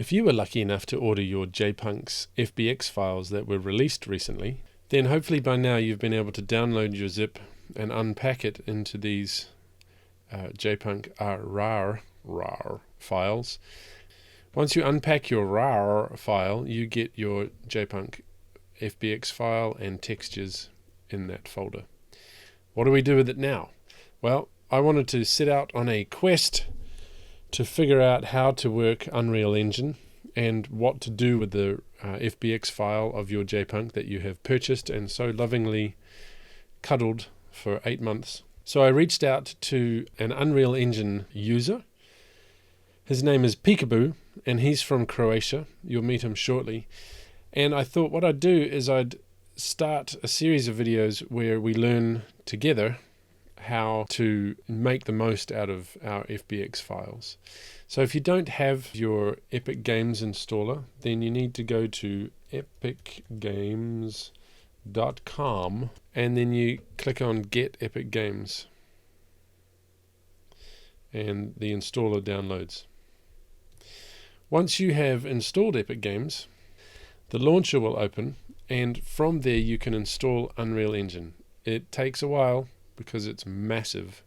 If you were lucky enough to order your JPunks FBX files that were released recently, then hopefully by now you've been able to download your zip and unpack it into these JPunk RAR files. Once you unpack your RAR file, you get your JPunk FBX file and textures in that folder. What do we do with it now? Well, I wanted to set out on a quest to figure out how to work Unreal Engine and what to do with the FBX file of your JPunk that you have purchased and so lovingly cuddled for 8 months. So I reached out to an Unreal Engine user. His name is Peekaboo, and he's from Croatia. You'll meet him shortly. And I thought what I'd do is I'd start a series of videos where we learn together how to make the most out of our FBX files. So if you don't have your Epic Games installer, then you need to go to epicgames.com and then you click on Get Epic Games and the installer downloads. Once you have installed Epic Games, the launcher will open, and from there you can install Unreal Engine. It takes a while because it's massive,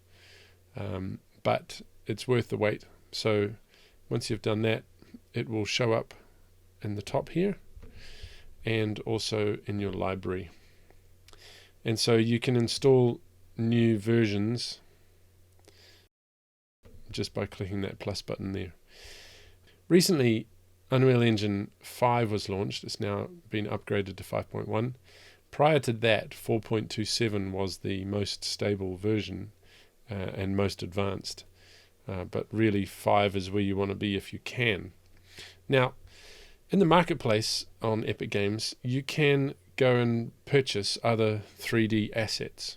but it's worth the wait. So once you've done that, it will show up in the top here and also in your library. And so you can install new versions just by clicking that plus button there. Recently, Unreal Engine 5 was launched. It's now been upgraded to 5.1. Prior to that, 4.27 was the most stable version and most advanced. But really, 5 is where you want to be if you can. Now, in the marketplace on Epic Games, you can go and purchase other 3D assets,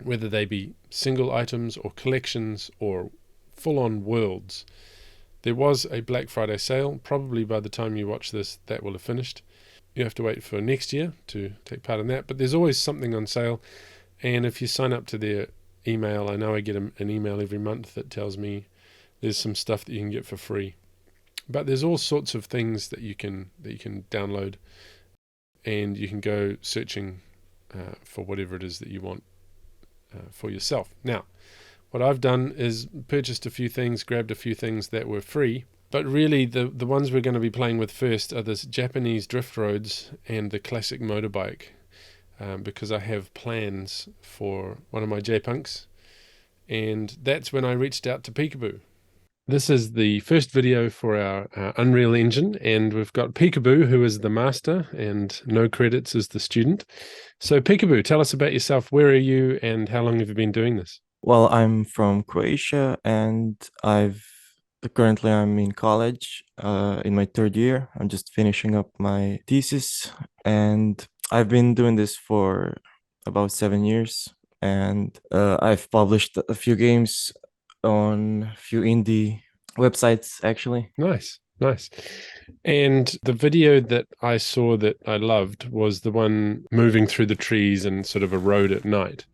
whether they be single items or collections or full-on worlds. There was a Black Friday sale. Probably by the time you watch this, that will have finished. You have to wait for next year to take part in that, but there's always something on sale. And if you sign up to their email, I know I get an email every month that tells me there's some stuff that you can get for free. But there's all sorts of things that you can download, and you can go searching for whatever it is that you want for yourself. Now, what I've done is purchased a few things, grabbed a few things that were free, but really the ones we're going to be playing with first are this Japanese drift roads and the classic motorbike, because I have plans for one of my JPunks, and that's when I reached out to Peekaboo. This is the first video for our Unreal Engine, and we've got Peekaboo, who is the master, and no credits as the student. So Peekaboo, tell us about yourself. Where are you, and how long have you been doing this? Well, I'm from Croatia, and currently I'm in college, in my third year. I'm just finishing up my thesis, and I've been doing this for about 7 years. And I've published a few games on a few indie websites, actually. Nice. And the video that I saw that I loved was the one moving through the trees and sort of a road at night.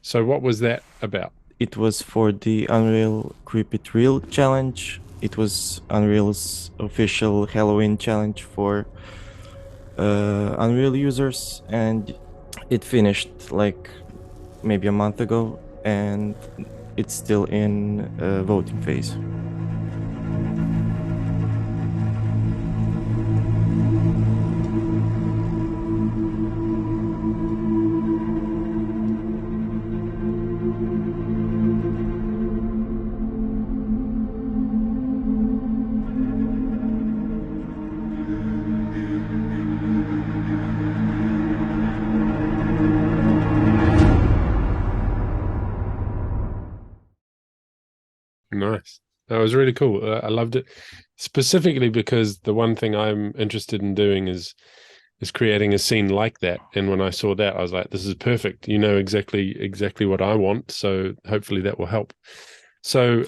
So what was that about? It was for the Unreal Creep It Real challenge. It was Unreal's official Halloween challenge for Unreal users, and it finished like maybe a month ago, and it's still in voting phase. Nice. That was really cool. I loved it, specifically because the one thing I'm interested in doing is creating a scene like that. And when I saw that, I was like, this is perfect. You know exactly what I want. So hopefully that will help. So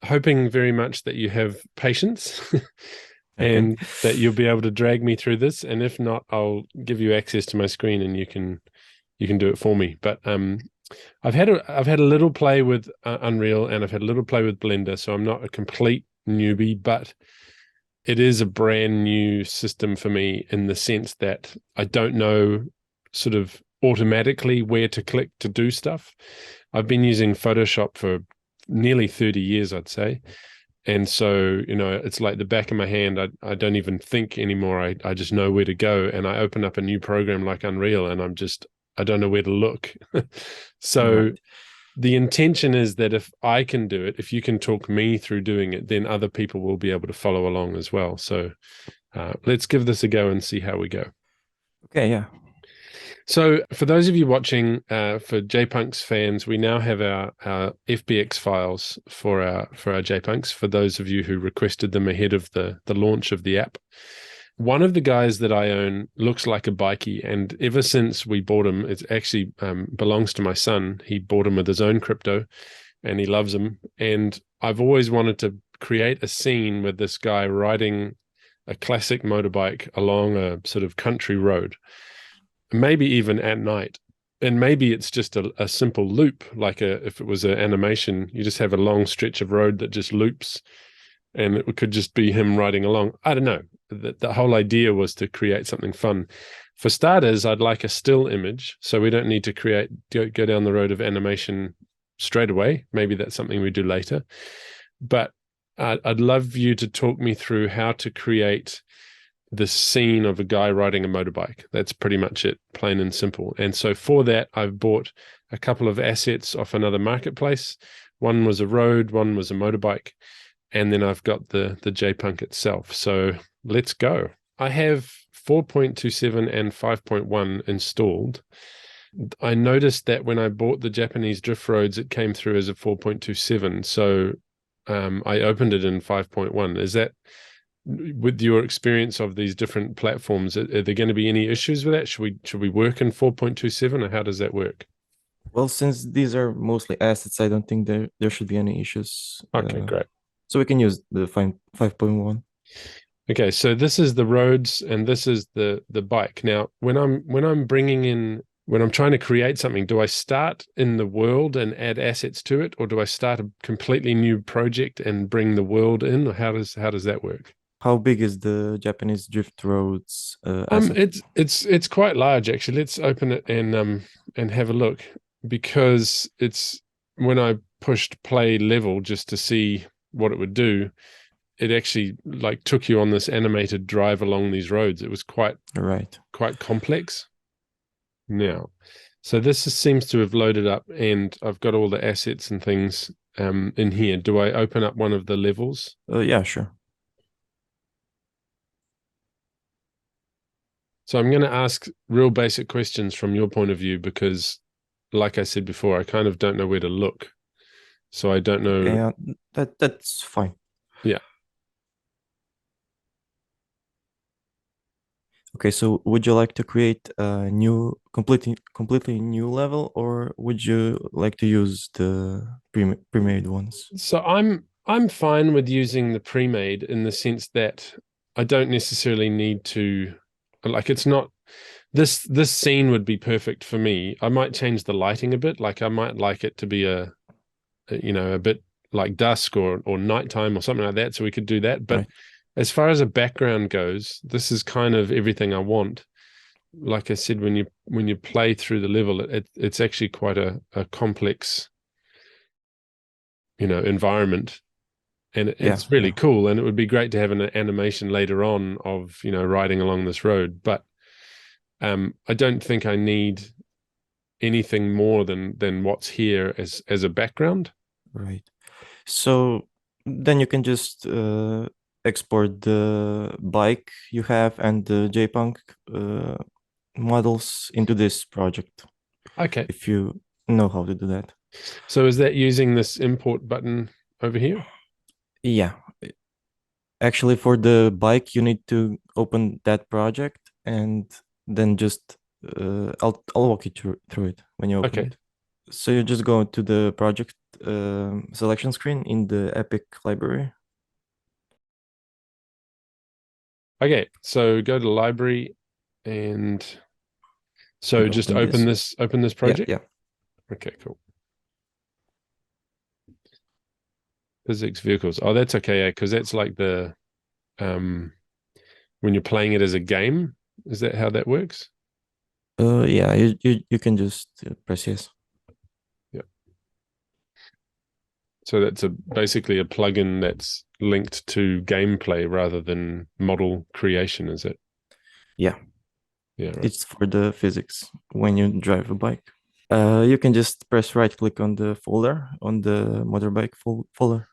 hoping very much that you have patience and that you'll be able to drag me through this. And if not, I'll give you access to my screen and you can do it for me. But I've had a little play with Unreal, and I've had a little play with Blender, so I'm not a complete newbie, but it is a brand new system for me in the sense that I don't know sort of automatically where to click to do stuff. I've been using Photoshop for nearly 30 years, I'd say. And so, it's like the back of my hand. I don't even think anymore. I just know where to go. And I open up a new program like Unreal and I don't know where to look. So Right. the intention is that if I can do it, if you can talk me through doing it, then other people will be able to follow along as well. So let's give this a go and see how we go. Okay, yeah. So, for those of you watching, for JPunks fans, we now have our FBX files for our JPunks. For those of you who requested them ahead of the launch of the app, one of the guys that I own looks like a bikie, and ever since we bought him, it actually belongs to my son. He bought him with his own crypto, and he loves him. And I've always wanted to create a scene with this guy riding a classic motorbike along a sort of country road, maybe even at night. And maybe it's just a simple loop, like if it was an animation, you just have a long stretch of road that just loops, and it could just be him riding along. I don't know. The whole idea was to create something fun. For starters, I'd like a still image, so we don't need to go down the road of animation straight away. Maybe that's something we do later. But I'd love you to talk me through how to create the scene of a guy riding a motorbike. That's pretty much it, plain and simple. And so for that, I've bought a couple of assets off another marketplace. One was a road, one was a motorbike, and then I've got the JPunk itself. So let's go. I have 4.27 and 5.1 installed. I noticed that when I bought the Japanese drift roads, it came through as a 4.27. So I opened it in 5.1. Is that, with your experience of these different platforms, are there going to be any issues with that? Should we work in 4.27, or how does that work? Well, since these are mostly assets, I don't think there should be any issues. Okay, great. So we can use the 5.1. Okay, so this is the roads and this is the bike. Now, when I'm trying to create something, do I start in the world and add assets to it, or do I start a completely new project and bring the world in, or how does that work? How big is the Japanese drift roads asset? It's quite large actually. Let's open it and have a look, because it's, when I pushed play level just to see what it would do, it actually like took you on this animated drive along these roads. It was quite Right. quite complex. Now, so seems to have loaded up, and I've got all the assets and things in here. Do I open up one of the levels? Yeah, sure. So I'm going to ask real basic questions from your point of view, because, like I said before, I kind of don't know where to look. So I don't know. Yeah, that's fine. Yeah. Okay, so would you like to create a new, completely new level, or would you like to use the pre-made ones? So I'm fine with using the pre-made, in the sense that I don't necessarily need to, like, it's not, this scene would be perfect for me. I might change the lighting a bit. Like I might like it to be a bit like dusk or nighttime or something like that. So we could do that. But Right. as far as a background goes, this is kind of everything I want. Like I said, when you play through the level, it's actually quite a complex, environment, and Yeah, it's really yeah, cool. And it would be great to have an animation later on of riding along this road. But I don't think I need anything more than what's here as a background. right. So then you can just export the bike you have and the JPunk uh, models into this project Okay. if you know how to do that. So is that using this import button over here? Yeah, actually, for the bike, you need to open that project and then just I'll walk you through it when you open Okay. it. So you just go to the project selection screen in the Epic library. Okay. So go to library, and so And just open this. open this Yeah, project. yeah. Okay, cool. Physics vehicles. Oh, that's okay, yeah, because that's like um, when you're playing it as a game. Is that how that works? Yeah, you can just press yes. Yeah. So that's basically a plugin that's linked to gameplay rather than model creation, is it? Yeah, Yeah, right. it's for the physics when you drive a bike. You can just press right click on the folder on the motorbike folder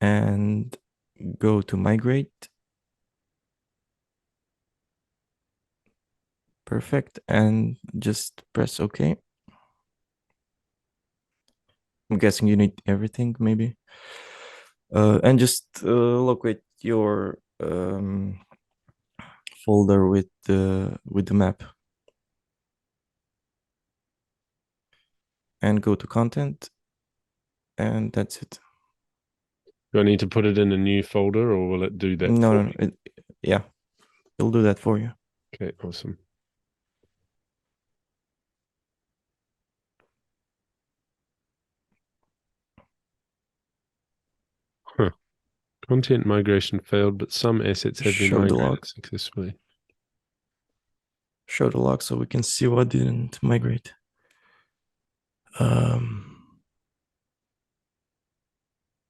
and go to migrate. Perfect. And just press OK. I'm guessing you need everything, maybe. And just locate your folder with the map and go to content, and that's it. Do I need to put it in a new folder or will it do that No, for no, no. me? Yeah, it'll do that for you. Okay, awesome. Huh. Content migration failed, but some assets have been Show the migrated log. successfully. Show the log so we can see what didn't migrate.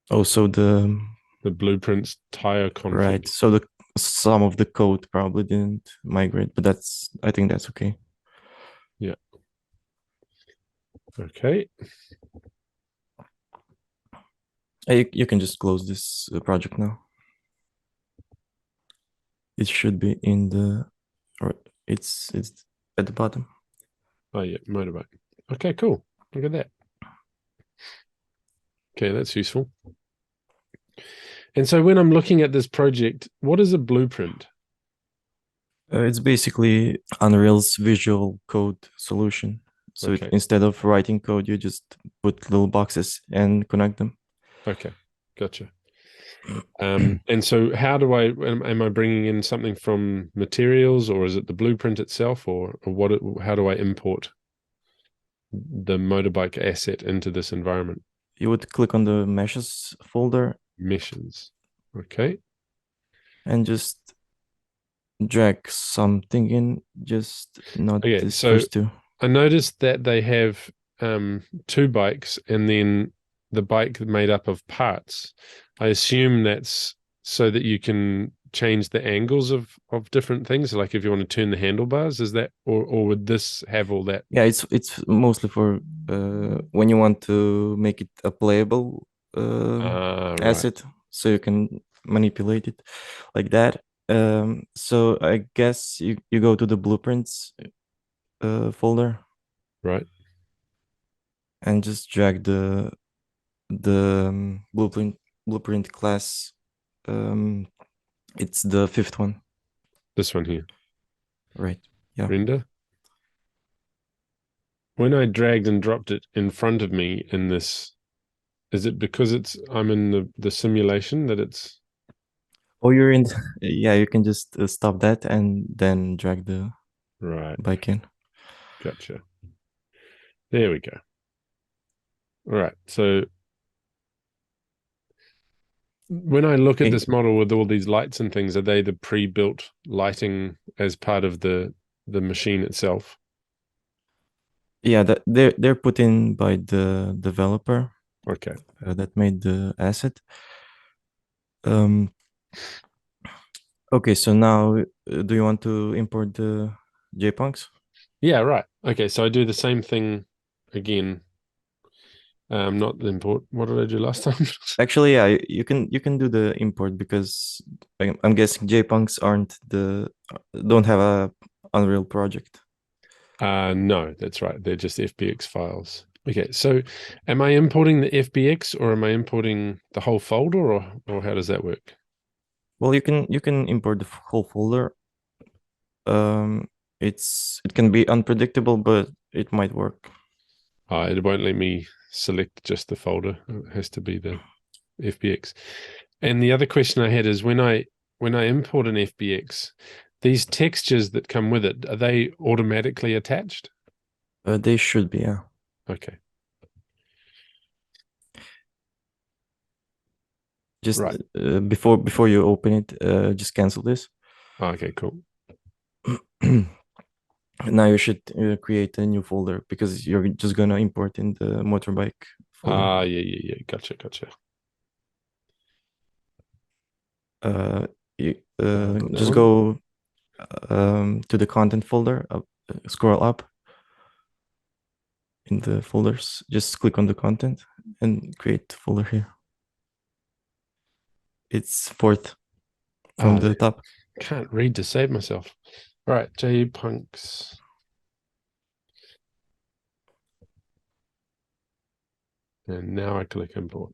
Also The blueprints tire right. conflict. So the some of the code probably didn't migrate, but I think that's okay. Yeah. Okay. You can just close this project now. It should be in the, or it's at the bottom. Oh yeah, motorbike. Okay, cool. Look at that. Okay, that's useful. And so when I'm looking at this project, what is a blueprint? It's basically Unreal's visual code solution. So Okay. instead of writing code, you just put little boxes and connect them. Okay. Gotcha. And so how do am I bringing in something from materials or is it the blueprint itself or how do I import the motorbike asset into this environment? You would click on the meshes folder Missions. Okay. and just drag something in, just not Okay. this So first two. I noticed that they have two bikes and then the bike made up of parts. I assume that's so that you can change the angles of different things. Like if you want to turn the handlebars, is that or would this have all that? Yeah, it's mostly for when you want to make it a playable Ah, right, asset, so you can manipulate it like that. So I guess you go to the blueprints folder right. and just drag the blueprint class. Um, it's the fifth one, This one here, right? Yeah. render. When I dragged and dropped it in front of me in this, is it because I'm in the simulation that it's Oh, you're in. Yeah, you can just stop that and then drag the right? bike in. Gotcha. There we go. All right. So when I look at Okay. this model with all these lights and things, are they the pre-built lighting as part of the machine itself? Yeah, that they're put in by the developer Okay. that made the asset. Um, okay, so now do you want to import the JPunks? Yeah, right. Okay, so I do the same thing again. Not the import. What did I do last time? Actually, yeah, you can do the import because I'm guessing JPunks aren't the don't have a Unreal project. No, that's right. They're just FBX files. Okay, so am I importing the FBX or am I importing the whole folder or how does that work? Well, you can import the whole folder. It can be unpredictable, but it might work. It won't let me select just the folder. It has to be the FBX. And the other question I had is when I import an FBX, these textures that come with it, are they automatically attached? They should be, yeah. Okay. Just Right. before you open it, just cancel this. Oh, okay, cool. Now you should create a new folder because you're just gonna import in the motorbike folder. Ah, yeah, yeah, yeah. Gotcha, gotcha. Uh, you That just one. go to the content folder, scroll up in the folders, just click on the content and create folder here. It's fourth from Ah, the top. can't read to save myself. All right, JPunks. And now I click import.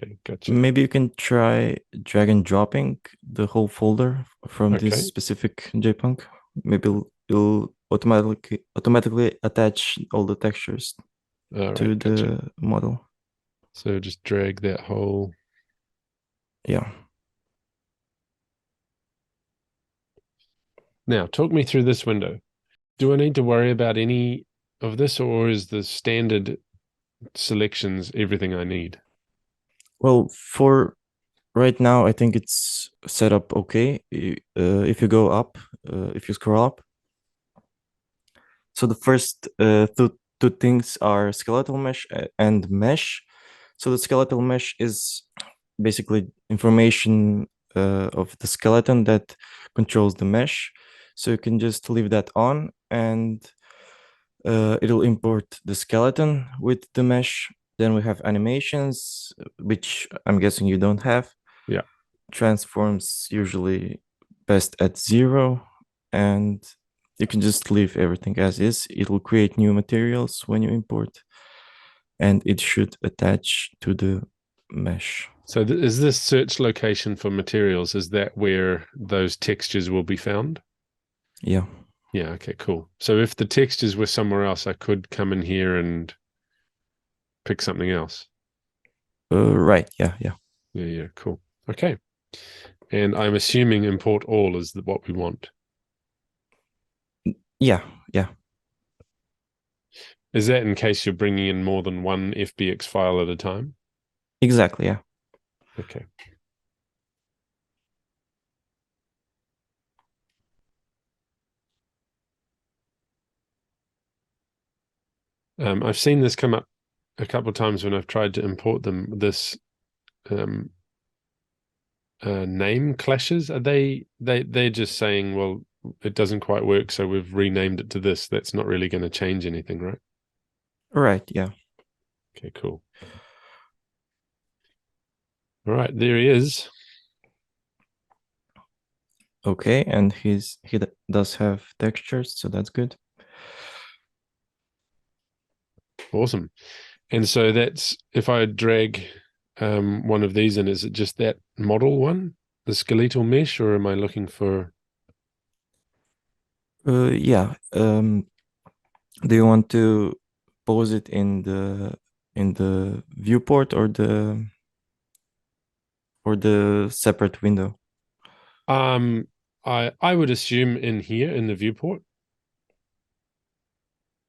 Okay, gotcha. Maybe you can try drag and dropping the whole folder from this Okay. specific JPunk. Maybe it'll automatically attach all the textures All to right, gotcha. the model. So just drag that whole. Yeah. Now, talk me through this window. Do I need to worry about any of this, or is the standard selections everything I need? Well, for right now, I think it's set up okay. If you go up, if you scroll up, so the first two things are skeletal mesh and mesh. So the skeletal mesh is basically information of the skeleton that controls the mesh. So you can just leave that on and it'll import the skeleton with the mesh. Then we have animations, which I'm guessing you don't have. Yeah. Transforms usually best at 0, and you can just leave everything as is. It'll create new materials when you import, and it should attach to the mesh. So is this search location for materials? Is that where those textures will be found? Yeah. Yeah. Okay. Cool. So if the textures were somewhere else, I could come in here and pick something else. Right. Yeah. Yeah. Yeah. Yeah. Cool. Okay. And I'm assuming import all is what we want. Yeah. Yeah. Is that in case you're bringing in more than one FBX file at a time? Exactly. Yeah. Okay. I've seen this come up a couple of times when I've tried to import them. This um, name clashes. Are they're just saying, well, it doesn't quite work, so we've renamed it to this. That's not really going to change anything, right? Right. Yeah. Okay, cool. All right, there he is. Okay. And he does have textures, so that's good. Awesome. And so that's if I drag one of these in, is it just that model one, the skeletal mesh, or am I looking for? Yeah. Do you want to pose it in the viewport or the separate window? I would assume in here in the viewport.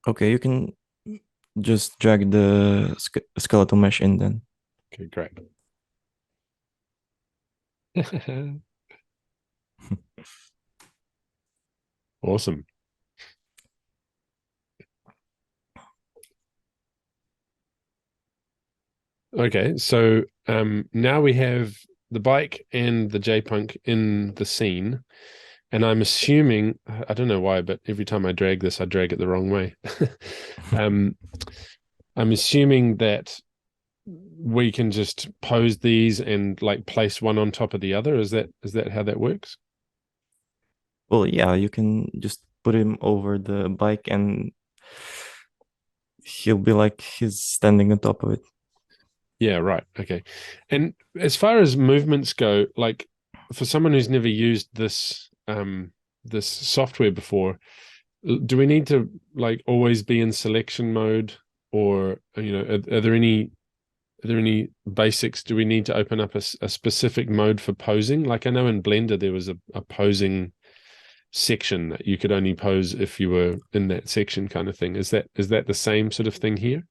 Okay, you can just drag the skeletal mesh in then. Okay, great. Awesome. Okay, so now we have the bike and the JPunk in the scene, and I'm assuming I don't know why, but every time I drag this, I drag it the wrong way. um, I'm assuming that we can just pose these and like place one on top of the other. Is that how that works? Well, yeah, you can just put him over the bike and he'll be like he's standing on top of it. Yeah, right. Okay. And as far as movements go, like for someone who's never used this software before, do we need to like always be in selection mode, or are there any basics? Do we need to open up a specific mode for posing? Like I know in Blender there was a posing section that you could only pose if you were in that section kind of thing. Is that the same sort of thing here?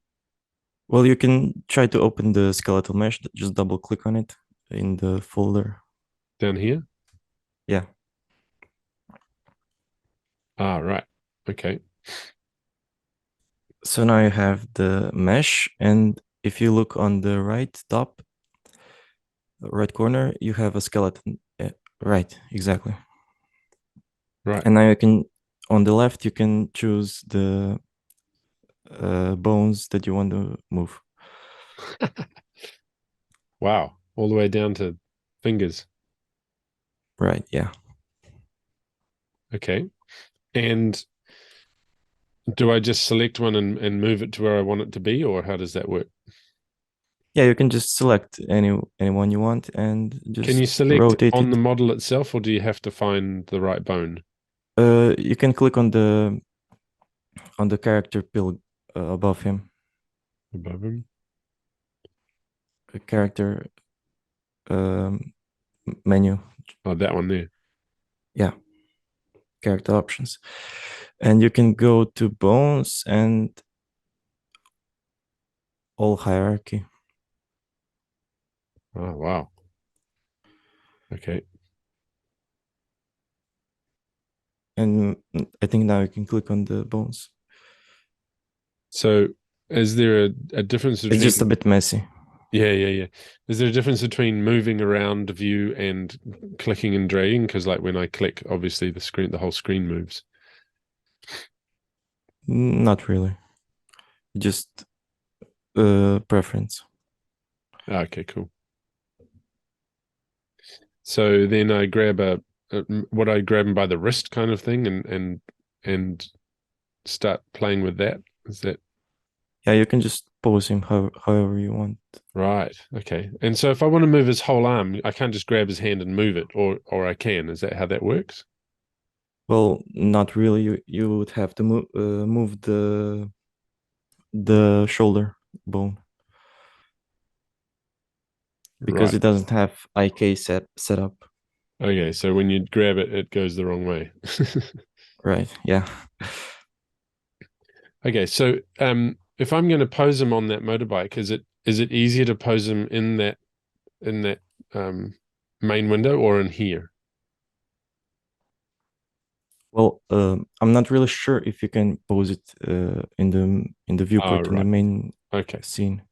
Well, you can try to open the skeletal mesh. Just double click on it in the folder. Down here? Yeah. Ah, right. Okay. So now you have the mesh, and if you look on the right top, right corner, you have a skeleton. Right, exactly. Right. And now you can, on the left, you can choose the bones that you want to move. Wow. All the way down to fingers. Right, yeah. Okay. And do I just select one and move it to where I want it to be, or how does that work? Yeah, you can just select anyone you want and Can you just select rotate on the it. model itself, or do you have to find the right bone You can click on the character pill above him. above him? A character um, menu. Oh, that one there. Yeah, character options. And you can go to bones and all hierarchy. Oh, wow. Okay. And I think now you can click on the bones. So is there a difference It's just a between, bit messy. yeah, yeah, yeah. Is there a difference between moving around the view and clicking and dragging? Because like when I click, obviously the whole screen moves. Not really. Just preference. Ah, okay, cool. So then I grab what I grab him by the wrist kind of thing and start playing with that. Is that Yeah, you can just pose him however you want. right? Okay. And so if I want to move his whole arm, I can't just grab his hand and move it, or I can. Is that how that works? Well, not really. You would have to move the shoulder bone because Right. it doesn't have IK set up. Okay. So when you grab it, it goes the wrong way. Right. Yeah. Okay. So if I'm going to pose him on that motorbike, is it easier to pose him in that um main window or in here? Well, I'm not really sure if you can pose it in the Oh, viewport in the right. main Okay. scene.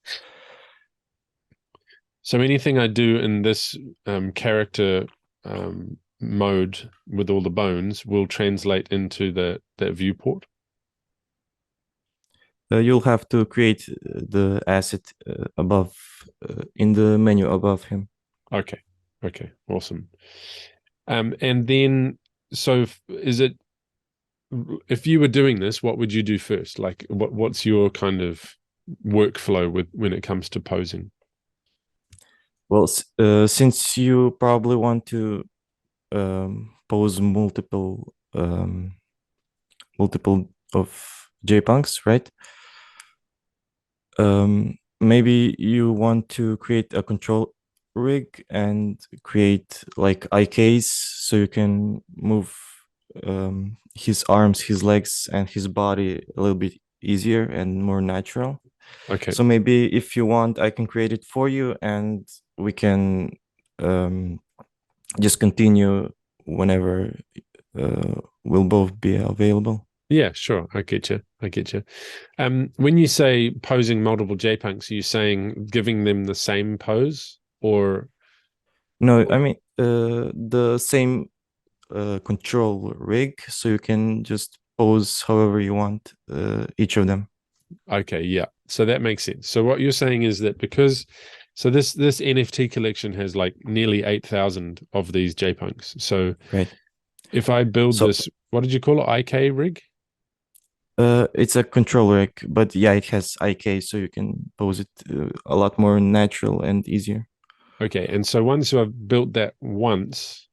So anything I do in this character mode with all the bones will translate into that viewport. You'll have to create the asset above in the menu above him. Okay. Okay. Awesome. And then so is it if you were doing this, what would you do first? Like what's your kind of workflow with when it comes to posing? Well, since you probably want to pose multiple of JPunks, right? Maybe you want to create a control rig and create like IKs so you can move his arms, his legs, and his body a little bit easier and more natural. Okay. So maybe if you want, I can create it for you and we can um, just continue whenever we'll both be available. Yeah, sure. I get you. I get you. When you say posing multiple JPunks, are you saying giving them the same pose or No, I mean the same control rig, so you can just pose however you want each of them. okay, yeah. So that makes sense. So what you're saying is that because so this NFT collection has like nearly 8,000 of these JPunks. So Right. if I build So this, what did you call it? IK rig? it's a control rig, but yeah, it has IK, so you can pose it a lot more natural and easier. Okay. And so once I've built that once,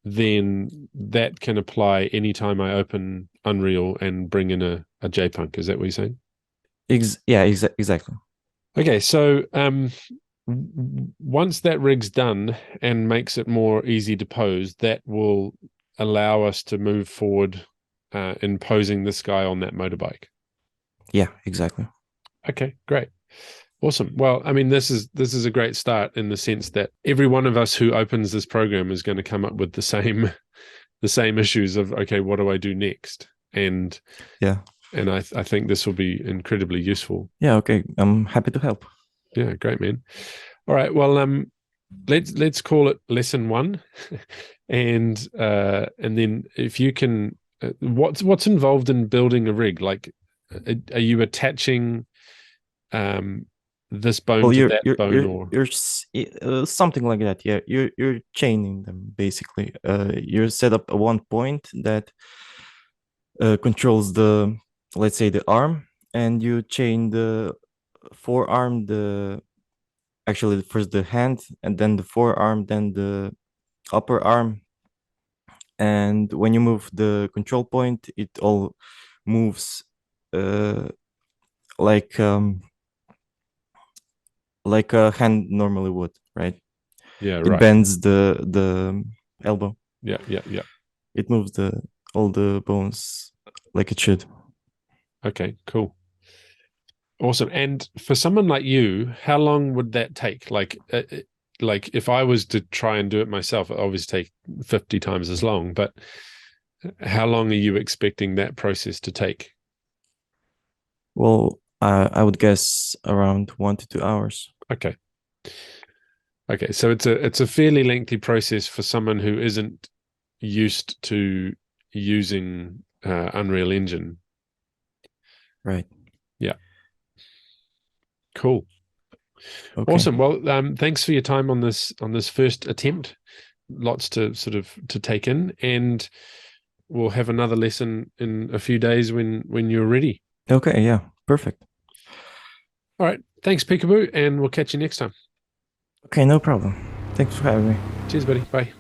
then that can apply anytime I open Unreal and bring in a JPunk. Is that what you're saying? Yeah, exactly. Okay, so once that rig's done and makes it more easy to pose, that will allow us to move forward in posing this guy on that motorbike. Yeah, exactly. Okay, great. Awesome. Well, I mean, this is a great start in the sense that every one of us who opens this program is going to come up with the same issues of, okay, what do I do next? And Yeah. I think this will be incredibly useful. Yeah. Okay. I'm happy to help. Yeah, great, man. All right. Well, let's call it lesson one, and then if you can, what's involved in building a rig? Like, are you attaching um this bone Well, to you're that you're bone, you're or you're something like that. Yeah, you're chaining them basically. You set up a one point that controls the, let's say, the arm, and you chain the forearm, the actually first the hand, and then the forearm, then the upper arm. And when you move the control point, it all moves uh, like a hand normally would, right? yeah, It right. bends the elbow. Yeah, yeah, yeah. It moves the all the bones like it should. Okay, cool. Awesome. And for someone like you, how long would that take? Like if I was to try and do it myself, it obviously take 50 times as long, but how long are you expecting that process to take? Well, I would guess around 1 to 2 hours. Okay. Okay. So it's a fairly lengthy process for someone who isn't used to using Unreal Engine. Right. Yeah. Cool. Okay. Awesome. Well, thanks for your time on this first attempt. Lots to sort of to take in, and we'll have another lesson in a few days when you're ready. Okay. Yeah. Perfect. All right. Thanks, Peekaboo, and we'll catch you next time. Okay. No problem. Thanks for having me. Cheers, buddy. Bye.